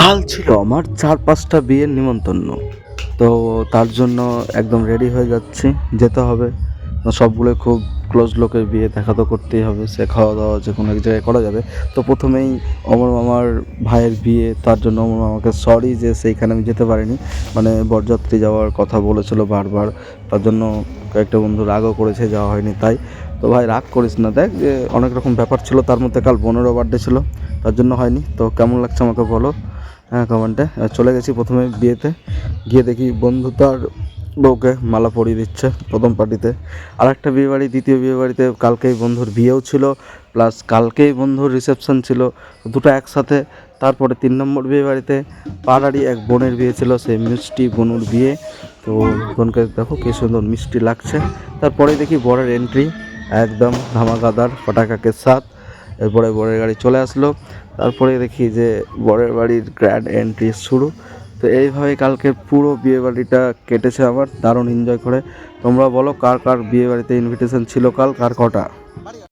কাল ছিল আমার 4-5টা বিয়ের নিমন্ত্রণ, তো তার জন্য একদম রেডি হয়ে যাচ্ছি, যেতে হবে। সবগুলো খুব ক্লোজ লোকের বিয়ে, দেখা তো করতেই হবে, সে খাওয়া দাওয়া যে কোনো এক জায়গায় করা যাবে। তো প্রথমেই অমর মামার ভাইয়ের বিয়ে, তার জন্য অমর মামাকে সরি যে সেইখানে আমি যেতে পারিনি, মানে বরযাত্রী যাওয়ার কথা বলেছিল বারবার, তার জন্য কয়েকটা বন্ধু রাগও করেছে, যাওয়া হয়নি তাই। তো ভাই রাগ করিস না, দেখ যে অনেক রকম ব্যাপার ছিল, তার মধ্যে কাল বোনেরও বার্থডে ছিল, তার জন্য হয়নি। তো কেমন লাগছে আমাকে বলো হ্যাঁ কমেন্টে। চলে গেছি প্রথমে বিয়েতে, গিয়ে দেখি বন্ধু তার বউকে মালা পরিয়ে দিচ্ছে প্রথম পার্টিতে। আর একটা বিয়েবাড়ি, দ্বিতীয় বিয়েবাড়িতে কালকেই বন্ধুর বিয়েও ছিল, প্লাস কালকেই বন্ধুর রিসেপশন ছিল, দুটো একসাথে। তারপরে 3 নম্বর বিয়েবাড়িতে পাড়ারই এক বোনের বিয়ে ছিল, সেই মিষ্টি বনুর বিয়ে। তো বোনকে দেখো কী সুন্দর মিষ্টি লাগছে। তারপরেই দেখি বরের এন্ট্রি, একদম ধামাকাদার পটাকাকে সাথ। এরপরে বরের গাড়ি চলে আসলো, তারপরে দেখি যে বরের বাড়ির গ্র্যান্ড এন্ট্রি শুরু। তো এইভাবে কালকে পুরো বিয়েবাড়িটা কেটেছে আমার, দারুণ এনজয় করে। তোমরা বলো কার কার বিয়েবাড়িতে ইনভিটেশন ছিল কাল, কার কটা?